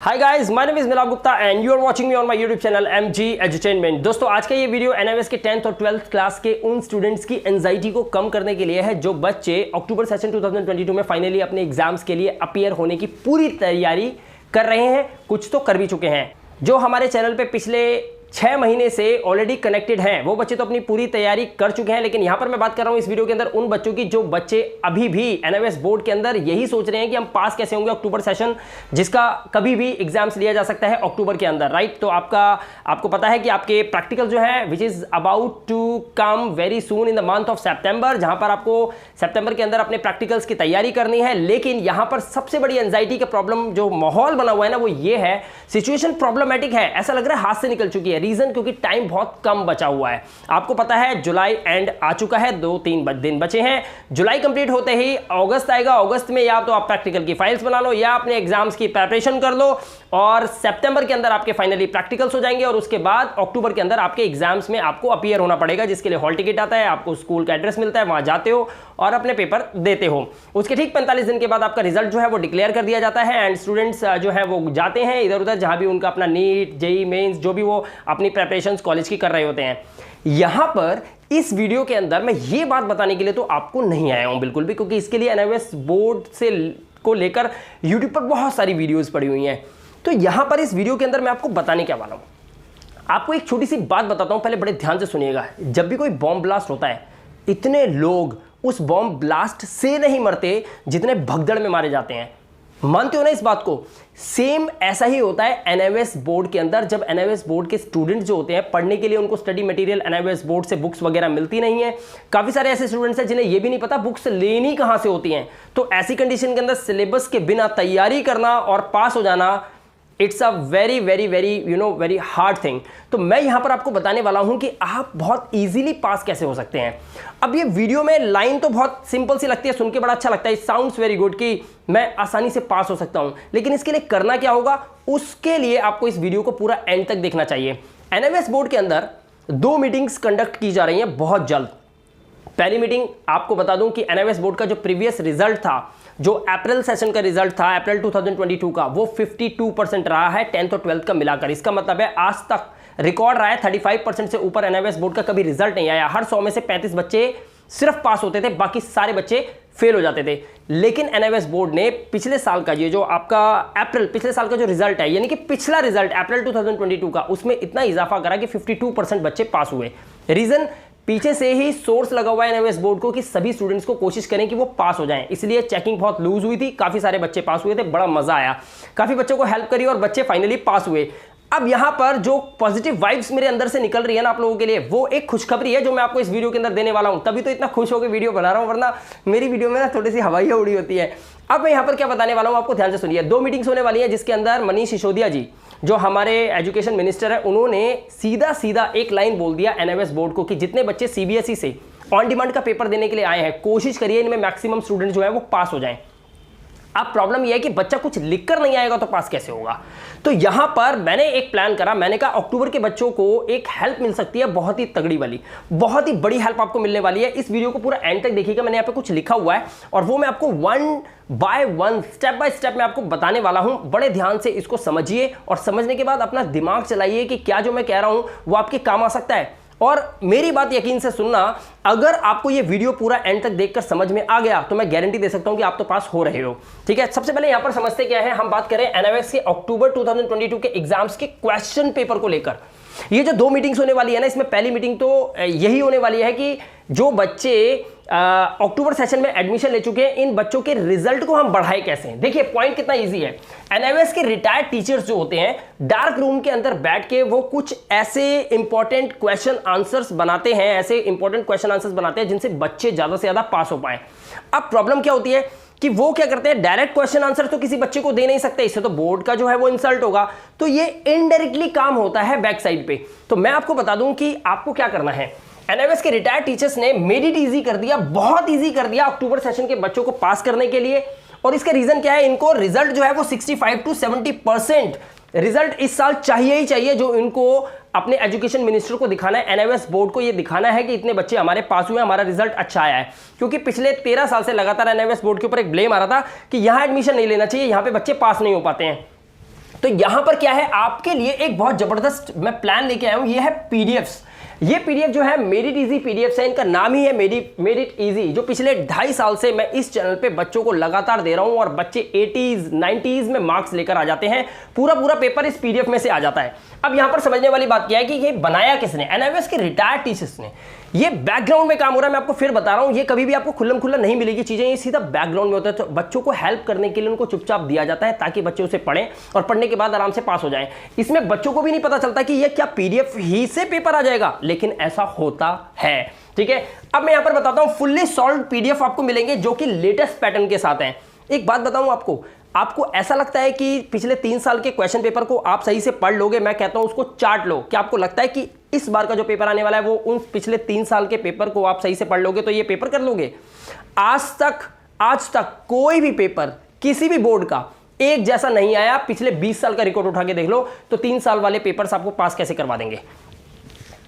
Hi guys, my name is Milap Gupta and you are watching me on my YouTube channel MG edutainment. दोस्तों, आज का ये video NMS के 10th और 12th class के उन स्टूडेंट्स की एंजाइटी को कम करने के लिए है जो बच्चे अक्टूबर सेशन 2022 में फाइनली अपने एग्जाम्स के लिए अपीयर होने की पूरी तैयारी कर रहे हैं। कुछ तो कर भी चुके हैं। जो हमारे चैनल पे पिछले 6 महीने से ऑलरेडी कनेक्टेड हैं वो बच्चे तो अपनी पूरी तैयारी कर चुके हैं। लेकिन यहां पर मैं बात कर रहा हूं इस वीडियो के अंदर उन बच्चों की जो बच्चे अभी भी एनएमएस बोर्ड के अंदर यही सोच रहे हैं कि हम पास कैसे होंगे अक्टूबर सेशन, जिसका कभी भी एग्जाम्स लिया जा सकता है अक्टूबर के अंदर, राइट। तो आपको पता है कि आपके प्रैक्टिकल जो है which is about to come very soon in the month of September, जहां पर आपको सेप्टेंबर के अंदर अपने प्रैक्टिकल्स की तैयारी करनी है। लेकिन यहां पर सबसे बड़ी एंजाइटी का प्रॉब्लम जो माहौल बना हुआ है ना, वो ये है, सिचुएशन प्रॉब्लमैटिक है। ऐसा लग रहा है हाथ से निकल चुकी है। रीजन क्योंकि टाइम बहुत कम बचा हुआ है। आपको पता है जुलाई एंड आ चुका है, 2-3 दिन बचे हैं। जुलाई कंप्लीट होते ही अगस्त आएगा। अगस्त में या तो आप प्रैक्टिकल की फाइल्स बना लो या अपने एग्जाम्स की प्रिपरेशन कर लो, और सितंबर के अंदर आपके फाइनली प्रैक्टिकल्स हो जाएंगे। और उसके बाद अक्टूबर के अंदर आपके एग्जाम्स में आपको अपीयर होना पड़ेगा, जिसके लिए हॉल टिकट आता है, आपको स्कूल का एड्रेस मिलता है, वहां जाते हो और अपने पेपर देते हो। उसके ठीक 45 दिन के बाद आपका रिजल्ट जो है वो डिक्लेयर कर दिया जाता है। एंड स्टूडेंट्स जो है वो जाते हैं इधर उधर, जहां भी उनका अपना नीट, जेई मेंस, जो भी वो अपनी प्रिपरेशंस कॉलेज की कर रहे होते हैं। यहां पर इस वीडियो के अंदर मैं ये बात बताने के लिए तो आपको नहीं आया हूं बिल्कुल भी, क्योंकि इसके लिए एनएमएस बोर्ड से को लेकर यूट्यूब पर बहुत सारी वीडियोस पड़ी हुई हैं। तो यहां पर इस वीडियो के अंदर मैं आपको बताने क्या वाला हूं। आपको एक छोटी सी बात बताता हूं, पहले बड़े ध्यान से सुनिएगा। जब भी कोई बॉम्ब ब्लास्ट होता है, इतने लोग उस बॉम्ब ब्लास्ट से नहीं मरते जितने भगदड़ में मारे जाते हैं। मानते हो ना इस बात को? सेम ऐसा ही होता है एनएमएस बोर्ड के अंदर। जब एनएमएस बोर्ड के स्टूडेंट्स जो होते हैं, पढ़ने के लिए उनको स्टडी मटेरियल एनएमएस बोर्ड से बुक्स वगैरह मिलती नहीं है। काफी सारे ऐसे स्टूडेंट्स हैं जिन्हें ये भी नहीं पता बुक्स लेनी कहां से होती हैं। तो ऐसी कंडीशन के अंदर सिलेबस के बिना तैयारी करना और पास हो जाना, it's a very very very very hard thing. तो मैं यहां पर आपको बताने वाला हूं कि आप बहुत इजीली पास कैसे हो सकते हैं। अब ये वीडियो में लाइन तो बहुत सिंपल सी लगती है, सुन के बड़ा अच्छा लगता है, इट साउंड्स वेरी गुड कि मैं आसानी से पास हो सकता हूं। लेकिन इसके लिए करना क्या होगा, उसके लिए आपको इस वीडियो को पूरा एंड तक देखना चाहिए। एनएमएस बोर्ड के अंदर 2 मीटिंग्स कंडक्ट की जा रही हैं बहुत जल्द। पहली मीटिंग आपको बता दूं कि एनएमएस बोर्ड का जो प्रीवियस रिजल्ट था, जो अप्रैल सेशन का रिजल्ट था, अप्रैल 2022 का, वो 52% रहा है 10th और 12th का मिलाकर। इसका मतलब है आज तक रिकॉर्ड रहा है 35% से ऊपर एनएमएस बोर्ड का कभी रिजल्ट नहीं आया। हर 100 में से 35 बच्चे सिर्फ पास होते थे, बाकी सारे बच्चे फेल हो जाते थे। लेकिन एनएमएस बोर्ड ने पिछले साल का, ये जो आपका अप्रैल पिछले साल का जो रिजल्ट है, यानी कि पिछला रिजल्ट अप्रैल 2022 का, उसमें इतना इजाफा करा कि 52% बच्चे पास हुए। रीजन पीछे से ही सोर्स लगा हुआ है एनएमएस बोर्ड को कि सभी स्टूडेंट्स को कोशिश करें कि वो पास हो जाएं। इसलिए चेकिंग बहुत लूज हुई थी, काफी सारे बच्चे पास हुए थे, बड़ा मजा आया, काफी बच्चों को हेल्प करी और बच्चे फाइनली पास हुए। अब यहां पर जो पॉजिटिव वाइब्स मेरे अंदर से निकल रही है ना आप लोगों के लिए, वो एक खुशखबरी है जो मैं आपको इस वीडियो के अंदर देने वाला हूं। तभी तो इतना खुश होकर वीडियो बना रहा हूं, वरना मेरी वीडियो में ना थोड़ी सी हवाइयां उड़ी होती है। अब मैं यहां पर क्या बताने वाला हूं, आपको ध्यान से सुनिए। 2 मीटिंग्स होने वाली है, जिसके अंदर मनीष सिसोदिया जी, जो हमारे एजुकेशन मिनिस्टर है, उन्होंने सीधा सीधा एक लाइन बोल दिया एनएमएस बोर्ड को कि जितने बच्चे सीबीएसई से ऑन डिमांड का पेपर देने के लिए आए हैं, कोशिश करिए इनमें मैक्सिमम स्टूडेंट जो है वो पास हो जाएं। अब प्रॉब्लम यह है कि बच्चा कुछ लिखकर नहीं आएगा तो पास कैसे होगा। तो यहां पर मैंने एक प्लान करा। मैंने कहा अक्टूबर के बच्चों को एक हेल्प मिल सकती है, बहुत ही तगड़ी वाली, बहुत ही बड़ी हेल्प आपको मिलने वाली है। इस वीडियो को पूरा एंड तक देखिएगा। मैंने यहां पे कुछ लिखा हुआ है और वो मैं आपको 1 बाय 1 स्टेप बाय स्टेप मैं आपको बताने वाला हूं। बड़े ध्यान से इसको समझिए और समझने के बाद अपना दिमाग चलाइए कि क्या जो मैं कह रहा हूं वो आपके काम आ सकता है। और मेरी बात यकीन से सुनना, अगर आपको ये वीडियो पूरा एंड तक देखकर समझ में आ गया तो मैं गारंटी दे सकता हूं कि आप तो पास हो रहे हो। ठीक है, सबसे पहले यहां पर समझते क्या है। हम बात करें एनएमएस के अक्टूबर 2022 के एग्जाम्स के क्वेश्चन पेपर को लेकर। ये जो 2 मीटिंग्स होने वाली है ना, इसमें पहली मीटिंग तो यही होने वाली है कि जो बच्चे अक्टूबर सेशन में एडमिशन ले चुके हैं, इन बच्चों के रिजल्ट को हम बढ़ाए कैसे। देखिए पॉइंट कितना इजी है। एनएमएस के रिटायर्ड टीचर्स जो होते हैं, डार्क रूम के अंदर बैठ के वो कुछ ऐसे इंपॉर्टेंट क्वेश्चन आंसर्स बनाते हैं, ऐसे इंपॉर्टेंट क्वेश्चन आंसर्स बनाते हैं जिनसे बच्चे ज्यादा से ज्यादा पास हो पाए। अब प्रॉब्लम क्या होती है कि वो क्या करते हैं, डायरेक्ट क्वेश्चन आंसर तो किसी बच्चे को दे नहीं सकते, इससे तो बोर्ड का जो है वो इंसल्ट होगा। तो ये इनडायरेक्टली काम होता है बैक साइड पे। तो मैं आपको बता दूं कि आपको क्या करना है। एनएमएस के रिटायर्ड टीचर्स ने मेड इट इजी कर दिया, बहुत इजी कर दिया अक्टूबर सेशन के बच्चों को पास करने के लिए। और इसका रीजन क्या है, इनको रिजल्ट जो है वो 65 to 70% रिजल्ट इस साल चाहिए ही चाहिए, जो इनको अपने एजुकेशन मिनिस्टर को दिखाना है, एनएमएस बोर्ड को ये दिखाना है कि इतने बच्चे हमारे पास हुए, हमारा रिजल्ट अच्छा आया है। क्योंकि पिछले 13 साल से लगातार एनएमएस बोर्ड के ऊपर एक ब्लेम आ रहा था कि यहां एडमिशन नहीं लेना चाहिए, यहां पे बच्चे पास नहीं हो पाते हैं। तो यहां पर क्या है, आपके लिए एक बहुत जबरदस्त मैं प्लान लेके आया हूं, ये है पीडीएफ्स। ये पीडीएफ जो है मेड इट इजी पीडीएफ है, इनका नाम ही है मेड इट इजी, जो पिछले 2.5 साल से मैं इस चैनल पे बच्चों को लगातार दे रहा हूं और बच्चे 80s 90s में मार्क्स लेकर आ जाते हैं। पूरा पेपर इस पीडीएफ में से आ जाता है। अब यहां पर समझने वाली बात क्या है कि ये बनाया किसने, एनआईओएस के रिटायर्ड टीचर्स ने। ये बैकग्राउंड में काम हो रहा है, मैं आपको फिर बता रहा हूं, ये कभी भी आपको खुल्लम खुल्ला नहीं मिलेगी चीजें, ये सीधा बैकग्राउंड में होता है। तो बच्चों को हेल्प करने के लिए उनको चुपचाप दिया जाता है ताकि बच्चे उसे पढ़ें और पढ़ने के बाद आराम से पास हो जाएं। इसमें बच्चों को भी नहीं पता चलता कि ये क्या पीडीएफ ही से पेपर आ जाएगा, लेकिन ऐसा होता है। ठीक है, अब मैं यहां पर बताता हूं, फुल्ली सॉल्व्ड पीडीएफ आपको मिलेंगे जो कि लेटेस्ट पैटर्न के साथ हैं। एक बात बताऊं आपको ऐसा लगता है कि पिछले 3 साल के क्वेश्चन पेपर को आप सही से पढ़ लोगे? मैं कहता हूं उसको चाट लो। क्या आपको लगता है कि इस बार का जो पेपर आने वाला है वो उन पिछले 3 साल के पेपर को आप सही से पढ़ लोगे तो ये पेपर कर लोगे? आज तक कोई भी पेपर किसी भी बोर्ड का एक जैसा नहीं आया। पिछले 20 साल का रिकॉर्ड उठा के देख लो तो 3 साल वाले पेपर्स आपको पास कैसे करवा देंगे।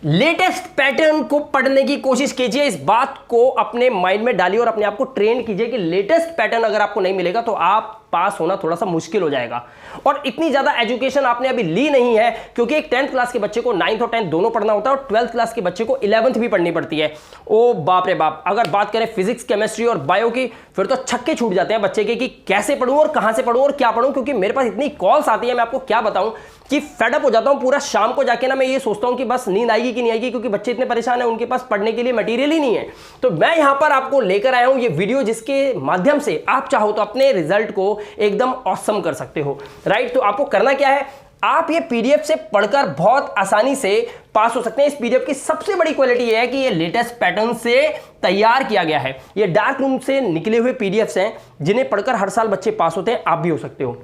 लेटेस्ट पैटर्न को पढ़ने की कोशिश कीजिए, इस बात को अपने माइंड में डालिए और अपने आप को ट्रेन कीजिए कि लेटेस्ट पैटर्न अगर आपको नहीं मिलेगा तो आप पास होना थोड़ा सा मुश्किल हो जाएगा। और इतनी ज्यादा एजुकेशन आपने अभी ली नहीं है, क्योंकि एक 10th क्लास के बच्चे को 9th और 10th दोनों पढ़ना होता है और 12th क्लास के बच्चे को 11th भी पढ़नी पड़ती है। ओ बाप रे बाप, अगर बात करें फिजिक्स, केमिस्ट्री और बायो की, फिर तो छक्के छूट जाते हैं बच्चे के कि कैसे पढ़ूं और कहां से पढ़ूं और क्या पढ़ूं। क्योंकि मेरे पास इतनी कॉल्स आती है, मैं आपको क्या बताऊं कि फेडअप हो जाता हूं। पूरा शाम को जाके ना मैं ये सोचता हूं कि बस नींद आएगी कि नहीं आएगी, क्योंकि बच्चे इतने परेशान हैं, उनके पास पढ़ने के लिए मटेरियल ही नहीं है। तो मैं यहां पर आपको लेकर आया हूं ये वीडियो, जिसके माध्यम से आप चाहो तो अपने रिजल्ट को एकदम ऑसम कर सकते हो। राइट, तो आपको करना क्या है, आप ये पीडीएफ से पढ़कर बहुत आसानी से पास हो सकते हैं। इस पीडीएफ की सबसे बड़ी क्वालिटी ये है कि ये लेटेस्ट पैटर्न से तैयार किया गया है। ये डार्क रूम से निकले हुए पीडीएफ्स हैं जिन्हें पढ़कर हर साल बच्चे पास होते हैं, आप भी हो सकते हो।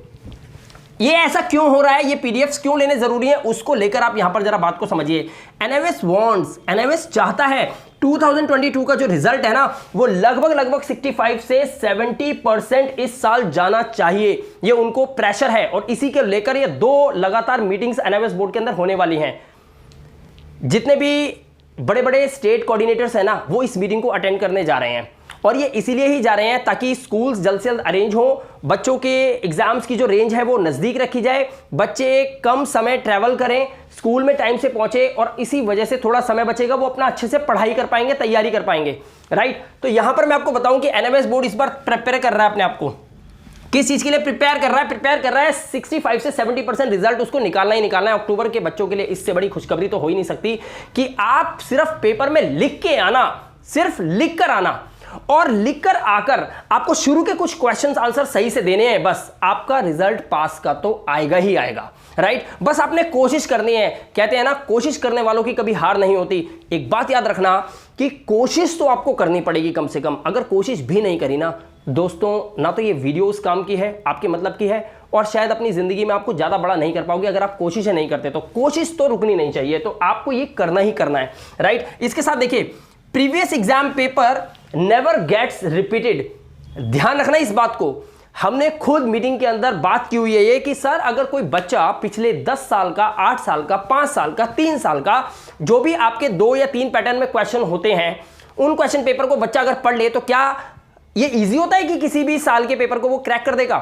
ये ऐसा क्यों हो रहा है, ये पीडीएफ्स क्यों लेने जरूरी है, उसको लेकर आप यहां पर जरा बात को समझिए। एनआईओएस चाहता है 2022 का जो रिजल्ट है ना वो लगभग 65 से 70% इस साल जाना चाहिए। ये उनको प्रेशर है और इसी के लेकर ये 2 लगातार मीटिंग्स एनआईओएस बोर्ड के अंदर होने वाली हैं। जितने भी बड़े बड़े स्टेट कोऑर्डिनेटर्स हैं ना वो इस मीटिंग को अटेंड करने जा रहे हैं, और ये इसीलिए ही जा रहे हैं ताकि स्कूल्स जल्द से जल्द अरेंज हो, बच्चों के एग्जाम्स की जो रेंज है वो नजदीक रखी जाए, बच्चे कम समय ट्रैवल करें, स्कूल में टाइम से पहुंचे और इसी वजह से थोड़ा समय बचेगा, वो अपना अच्छे से पढ़ाई कर पाएंगे, तैयारी कर पाएंगे। राइट, तो यहां पर मैं आपको बताऊं कि एनआईओएस बोर्ड इस बार प्रिपेयर कर रहा है अपने आप को। किस चीज के लिए प्रिपेयर कर रहा है 65 से 70% रिजल्ट उसको निकालना ही निकालना है अक्टूबर के बच्चों के लिए। इससे बड़ी खुशखबरी तो हो ही नहीं सकती कि आप सिर्फ पेपर में लिख के आना, सिर्फ लिख कर आना और लिखकर आकर आपको शुरू के कुछ क्वेश्चंस आंसर सही से देने हैं, बस आपका रिजल्ट पास का तो आएगा ही आएगा। राइट, बस आपने कोशिश करनी है। कहते हैं ना, कोशिश करने वालों की कभी हार नहीं होती। एक बात याद रखना कि कोशिश तो आपको करनी पड़ेगी कम से कम। अगर कोशिश भी नहीं करी ना दोस्तों, ना तो ये वीडियो उस काम की है, आपके मतलब की है, और शायद अपनी जिंदगी में आपको ज्यादा बड़ा नहीं कर पाओगे अगर आप कोशिशें नहीं करते। तो कोशिश तो रुकनी नहीं चाहिए, तो आपको ये करना ही करना है। राइट, इसके साथ देखिए, previous exam paper never gets repeated. ध्यान रखना इस बात को। हमने खुद मीटिंग के अंदर बात की हुई है ये कि सर अगर कोई बच्चा पिछले 10 साल का, 8 साल का, 5 साल का, 3 साल का, जो भी आपके 2 या 3 पैटर्न में क्वेश्चन होते हैं, उन क्वेश्चन पेपर को बच्चा अगर पढ़ ले तो क्या ये इजी होता है कि किसी भी साल के पेपर को वो क्रैक कर देगा?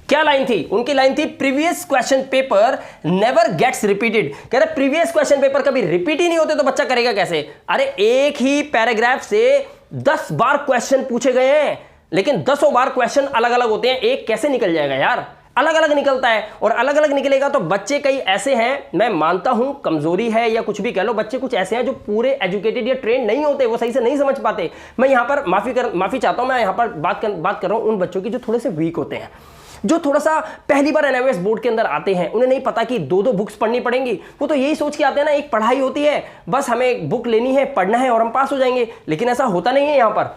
क्या लाइन थी उनकी? लाइन थी previous question paper never gets repeated. कह रहे प्रीवियस क्वेश्चन पेपर कभी रिपीट ही नहीं होते तो बच्चा करेगा कैसे? अरे एक ही पैराग्राफ से 10 बार क्वेश्चन पूछे गए हैं, लेकिन 10 बार क्वेश्चन अलग अलग होते हैं, एक कैसे निकल जाएगा यार? अलग अलग निकलता है, और अलग अलग निकलेगा तो बच्चे कई ऐसे हैं, मैं मानता हूं कमजोरी है या कुछ भी कह लो, बच्चे कुछ ऐसे हैं जो पूरे एजुकेटेड या ट्रेन नहीं होते, वो सही से नहीं समझ पाते। मैं यहां पर माफी चाहता हूं, मैं यहां पर बात कर रहा हूं उन बच्चों की जो थोड़े से वीक होते हैं, जो थोड़ा सा पहली बार एनआईओएस बोर्ड के अंदर आते हैं, उन्हें नहीं पता कि 2-2 बुक्स पढ़नी पड़ेंगी। वो तो यही सोच के आते हैं ना, एक पढ़ाई होती है, बस हमें एक बुक लेनी है, पढ़ना है और हम पास हो जाएंगे। लेकिन ऐसा होता नहीं है। यहां पर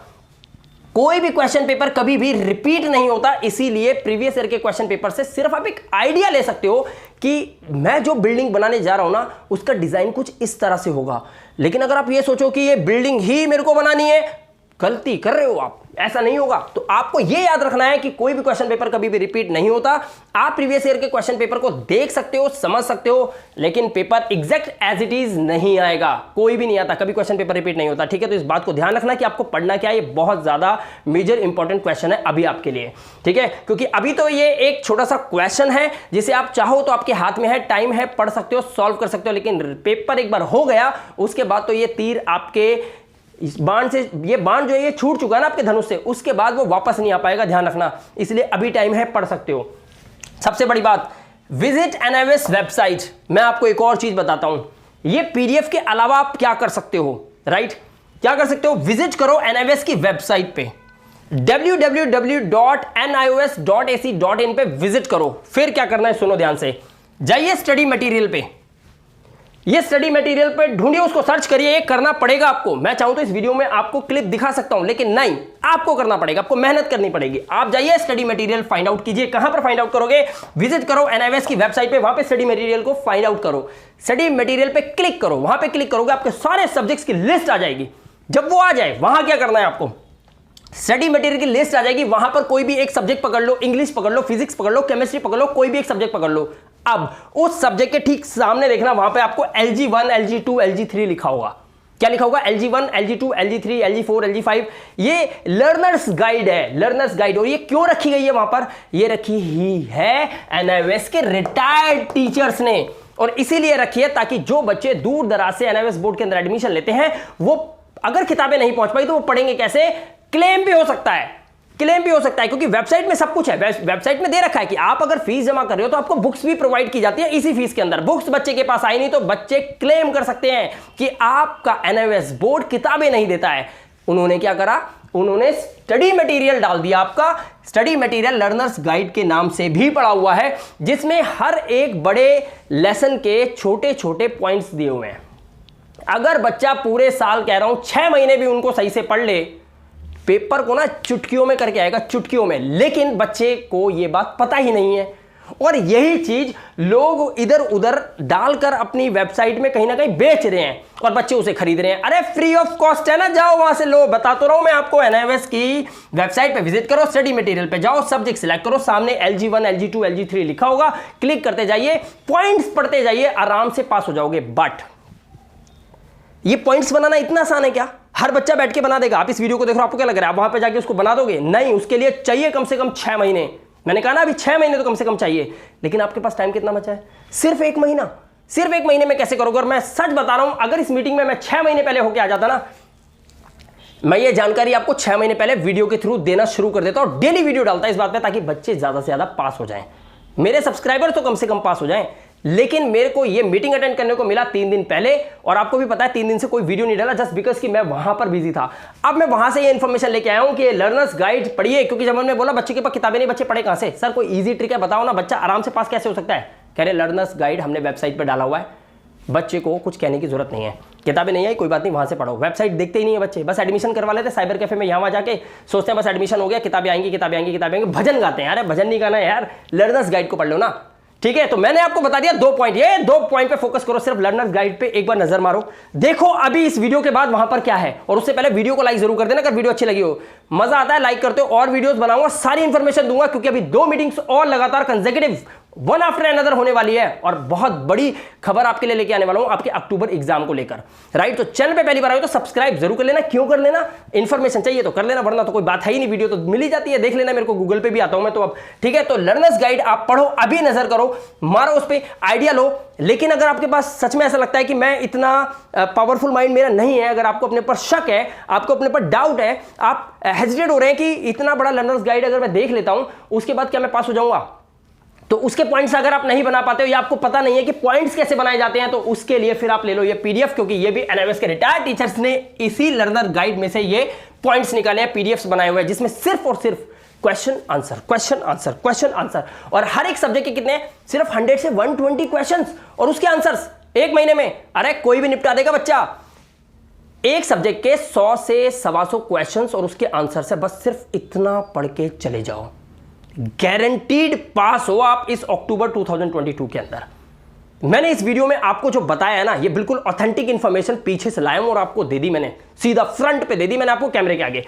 कोई भी क्वेश्चन पेपर कभी भी रिपीट नहीं होता, इसीलिए प्रीवियस ईयर के क्वेश्चन पेपर से सिर्फ आप एक आइडिया ले सकते हो कि मैं जो बिल्डिंग बनाने जा रहा हूं ना उसका डिजाइन कुछ इस तरह से होगा। लेकिन अगर आप ये सोचो कि ये बिल्डिंग ही मेरे को बनानी है, गलती कर रहे हो आप। ऐसा नहीं होगा। तो आपको यह याद रखना है कि कोई भी क्वेश्चन पेपर कभी भी रिपीट नहीं होता। आप प्रीवियस ईयर के क्वेश्चन पेपर को देख सकते हो, समझ सकते हो, लेकिन paper exact as it is नहीं आएगा। कोई भी नहीं आता, कभी क्वेश्चन पेपर रिपीट नहीं होता, ठीक है। तो इस बात को ध्यान रखना कि आपको पढ़ना क्या है। ये बहुत ज्यादा मेजर इंपॉर्टेंट क्वेश्चन है अभी आपके लिए, ठीक है, क्योंकि अभी तो ये एक छोटा सा क्वेश्चन है जिसे आप चाहो तो आपके हाथ में है, टाइम है, पढ़ सकते हो, सॉल्व कर सकते हो, लेकिन पेपर एक बार हो गया उसके बाद तो ये तीर आपके इस बाण से, ये बाण जो है ये छूट चुका है ना आपके धनुष से, उसके बाद वो वापस नहीं आ पाएगा, ध्यान रखना। इसलिए अभी टाइम है, पढ़ सकते हो। सबसे बड़ी बात, विजिट एनआईओएस वेबसाइट। मैं आपको एक और चीज बताता हूं, ये पीडीएफ के अलावा आप क्या कर सकते हो, राइट? क्या कर सकते हो? विजिट करो एनआईओएस की वेबसाइट पे, www.nios.ac.in पे विजिट करो। फिर क्या करना है सुनो ध्यान से, जाइए स्टडी मटेरियल पे, ये स्टडी मटेरियल पे ढूंढिए, उसको सर्च करिए। ये करना पड़ेगा आपको। मैं चाहूं तो इस वीडियो में आपको क्लिप दिखा सकता हूं, लेकिन नहीं, आपको करना पड़ेगा, आपको मेहनत करनी पड़ेगी। आप जाइए स्टडी मटेरियल फाइंड आउट कीजिए। कहां पर फाइंड आउट करोगे? विजिट करो एनआईओएस की वेबसाइट पे, वहां पे स्टडी मटेरियल को फाइंड आउट करो। स्टडी मटेरियल पे क्लिक करो, वहां पे क्लिक करोगे आपके सारे सब्जेक्ट्स की लिस्ट आ जाएगी। जब वो आ जाए, वहां क्या करना है आपको, स्टडी मटेरियल की लिस्ट आ जाएगी, वहां पर कोई भी एक सब्जेक्ट पकड़ लो, इंग्लिश पकड़ लो, फिजिक्स पकड़ लो, केमिस्ट्री पकड़ लो, कोई भी एक सब्जेक्ट पकड़ लो। अब उस सब्जेक्ट के ठीक सामने देखना, वहां पे आपको LG1, LG2, LG3 लिखा होगा। क्या लिखा होगा? LG1, LG2, LG3, LG4, LG5। ये लर्नर्स गाइड है, लर्नर्स गाइड। और ये क्यों रखी गई है वहां पर? ये रखी ही है एनआईओएस के रिटायर्ड टीचर्स ने, और इसीलिए रखी है ताकि जो बच्चे दूर दराज से एनआईओएस बोर्ड के अंदर एडमिशन लेते हैं, वो अगर किताबें नहीं पहुंच पाई तो वो पढ़ेंगे कैसे? क्लेम भी हो सकता है, क्लेम भी हो सकता है, क्योंकि वेबसाइट में सब कुछ है। वेबसाइट में दे रखा है कि आप अगर फीस जमा कर रहे हो तो आपको बुक्स भी प्रोवाइड की जाती है इसी फीस के अंदर। बुक्स बच्चे के पास आई नहीं तो बच्चे क्लेम कर सकते हैं कि आपका एनआईओएस बोर्ड किताबें नहीं देता है। उन्होंने क्या करा? उन्होंने स्टडी मटेरियल डाल दिया। आपका स्टडी मटेरियल लर्नर्स गाइड के नाम से भी पड़ा हुआ है, जिसमें हर एक बड़े लेसन के छोटे छोटे पॉइंट्स दिए हुए हैं। अगर बच्चा पूरे साल, कह रहा हूं 6 महीने भी उनको सही से पढ़ ले, पेपर को ना चुटकियों में करके आएगा, चुटकियों में। लेकिन बच्चे को यह बात पता ही नहीं है, और यही चीज लोग इधर उधर डालकर अपनी वेबसाइट में कहीं ना कहीं बेच रहे हैं और बच्चे उसे खरीद रहे हैं। अरे फ्री ऑफ कॉस्ट है ना, जाओ वहां से लो। बता तो रहा हूं मैं आपको, एनआईओएस की वेबसाइट पे विजिट करो, स्टडी मटेरियल पे जाओ, सब्जेक्ट सिलेक्ट करो, सामने LG1, LG2, LG3 लिखा होगा, क्लिक करते जाइए, पॉइंट्स पढ़ते जाइए, आराम से पास हो जाओगे। बट ये पॉइंट्स बनाना इतना आसान है क्या? हर बच्चा बैठ के बना देगा? आप इस वीडियो को देख रहे हो, आपको क्या लग रहा है आप वहां पे जाके उसको बना दोगे? नहीं, उसके लिए चाहिए कम से कम 6 महीने। मैंने कहा ना अभी 6 महीने तो कम से कम चाहिए। लेकिन आपके पास टाइम कितना बचा है? सिर्फ 1 महीना। सिर्फ 1 महीने में कैसे करोगे? और मैं सच बता रहा हूं, अगर इस मीटिंग में मैं 6 महीने पहले होके आ जाता ना, मैं ये जानकारी आपको 6 महीने पहले वीडियो के थ्रू देना शुरू कर देता और डेली वीडियो डालता इस बात पे, ताकि बच्चे ज्यादा से ज्यादा पास हो जाएं। मेरे सब्सक्राइबर तो कम से कम पास हो जाएं। लेकिन मेरे को ये मीटिंग अटेंड करने को मिला 3 दिन पहले, और आपको भी पता है 3 दिन से कोई वीडियो नहीं डाला, जस्ट बिकॉज कि मैं वहां पर बिजी था। अब मैं वहां से ये इन्फॉर्मेशन लेके आया हूं कि लर्नर्स गाइड पढ़िए, क्योंकि जब हमने बोला बच्चे के पास किताबें नहीं, बच्चे पढ़े कहां से? सर कोई इजी ट्रिक है बताओ ना, बच्चा आराम से पास कैसे हो सकता है? कह रहे लर्नर्स गाइड हमने वेबसाइट पर डाला हुआ है, बच्चे को कुछ कहने की जरूरत नहीं है। किताबें नहीं आई, कोई बात नहीं, वहां से पढ़ो। वेबसाइट देखते ही नहीं है बच्चे, बस एडमिशन करवा लेते साइबर कैफे में, यहाँ जाके सोचते हैं बस एडमिशन हो गया, किताबें आएंगी, किताबें आएंगी, किताबें आएंगी, भजन गाते हैं। अरे भजन नहीं गाना है यार, लर्नर्स गाइड को पढ़ लो ना, ठीक है। तो मैंने आपको बता दिया 2 पॉइंट, ये 2 पॉइंट पे फोकस करो, सिर्फ लर्नर्स गाइड पे एक बार नजर मारो, देखो अभी इस वीडियो के बाद वहां पर क्या है। और उससे पहले वीडियो को लाइक जरूर कर देना अगर वीडियो अच्छी लगी हो। मजा आता है लाइक करते हो, और वीडियोस बनाऊंगा, सारी इंफॉर्मेशन दूंगा, क्योंकि अभी 2 मीटिंग्स और लगातार कंसेक्यूटिव वन आफ्टर अनदर होने वाली है, और बहुत बड़ी खबर आपके लिए लेके आने वाला हूं आपके अक्टूबर एग्जाम को लेकर, राइट। तो चैनल पे पहली बार आए तो सब्सक्राइब जरूर कर लेना। क्यों कर लेना? इंफॉर्मेशन चाहिए तो कर लेना, वरना तो कोई बात है ही नहीं, वीडियो तो मिल ही जाती है, देख लेना, मेरे को गूगल पे भी आता हूं मैं तो अब, ठीक है। तो लर्नर्स गाइड आप पढ़ो, अभी नजर करो, मारो उस पर, आइडिया लो। लेकिन अगर आपके पास सच में ऐसा लगता है कि मैं इतना पावरफुल माइंड मेरा नहीं है, अगर आपको अपने ऊपर शक है, आपको अपने ऊपर डाउट है, आप हेजिटेट हो रहे हैं कि इतना बड़ा लर्नर्स गाइड अगर मैं देख लेता हूं उसके बाद क्या मैं पास हो जाऊंगा, तो उसके पॉइंट्स अगर आप नहीं बना पाते हो या आपको पता नहीं है कि पॉइंट्स कैसे बनाए जाते हैं, तो उसके लिए फिर आप ले लो ये पीडीएफ, क्योंकि ये भी एनआईओएस के रिटायर्ड टीचर्स ने इसी लर्नर गाइड में से ये पॉइंट्स निकाले हैं, पीडीएफ्स बनाए हुए हैं, जिसमें सिर्फ और सिर्फ question answer, question answer, question answer, और हर एक सब्जेक्ट के कितने? सिर्फ 100 से 120 क्वेश्चंस और उसके आंसर्स 1 महीने में। अरे कोई भी निपटा देगा बच्चा। एक सब्जेक्ट के 100 से 125 क्वेश्चंस और उसके आंसर से बस सिर्फ इतना पढ़ के चले जाओ, गारंटीड पास हो आप इस अक्टूबर 2022 के अंदर। मैंने इस वीडियो में आपको जो बताया है ना, ये बिल्कुल ऑथेंटिक इंफॉर्मेशन पीछे से लाया हूं और आपको दे दी मैंने, सीधा फ्रंट पे दे दी मैंने आपको कैमरे के आगे।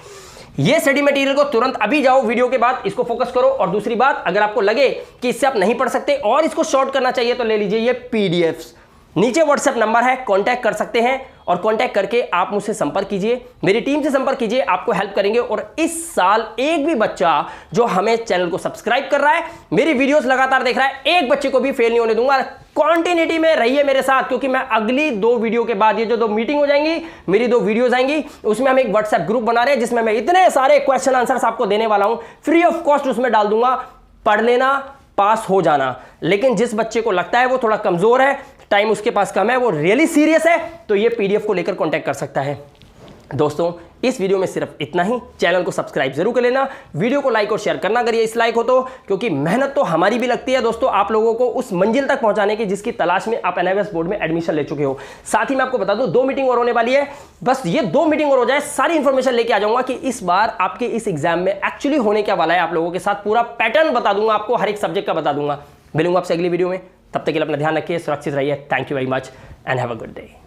ये स्टडी मटेरियल को तुरंत अभी जाओ, वीडियो के बाद इसको फोकस करो। और दूसरी बात, अगर आपको लगे कि इससे आप नहीं पढ़ सकते और इसको शॉर्ट करना चाहिए तो ले लीजिए ये पीडीएफ्स। नीचे व्हाट्सएप नंबर है, कांटेक्ट कर सकते हैं और कांटेक्ट करके आप मुझसे संपर्क कीजिए, मेरी टीम से संपर्क कीजिए, आपको हेल्प करेंगे। और इस साल एक भी बच्चा जो हमें चैनल को सब्सक्राइब कर रहा है, मेरी वीडियोस लगातार देख रहा है, एक बच्चे को भी फेल नहीं होने दूंगा। कॉन्टिन्यूटी में रहिए मेरे साथ, क्योंकि मैं अगली 2 वीडियो के बाद, ये जो 2 मीटिंग हो जाएंगी, मेरी 2 वीडियोस आएंगी, उसमें हम एक व्हाट्सएप ग्रुप बना रहे हैं जिसमें मैं इतने सारे क्वेश्चन आंसर्स आपको देने वाला हूं, फ्री ऑफ कॉस्ट उसमें डाल दूंगा। पढ़ लेना, पास हो जाना। लेकिन जिस बच्चे को लगता है वो थोड़ा कमजोर है, टाइम उसके पास कम है, वो रियली सीरियस है, तो ये पीडीएफ को लेकर कांटेक्ट कर सकता है। दोस्तों, इस वीडियो में सिर्फ इतना ही। चैनल को सब्सक्राइब जरूर कर लेना, वीडियो को लाइक और शेयर करना अगर ये इस लाइक हो तो, क्योंकि मेहनत तो हमारी भी लगती है दोस्तों, आप लोगों को उस मंजिल तक पहुंचाने की जिसकी तलाश में आप एनआईवीएस बोर्ड में एडमिशन ले चुके हो। साथ ही मैं आपको बता दूं, 2 मीटिंग और होने वाली है। बस ये 2 मीटिंग और हो जाए, सारी इंफॉर्मेशन लेके आ जाऊंगा कि इस बार आपके इस एग्जाम में एक्चुअली होने क्या वाला है। आप लोगों के साथ पूरा पैटर्न बता दूंगा, आपको हर एक सब्जेक्ट का बता दूंगा। मिलूंगा आपसे अगली वीडियो में, तब तक के लिए अपना ध्यान रखिए, सुरक्षित रहिए। Thank you very much and have a good day.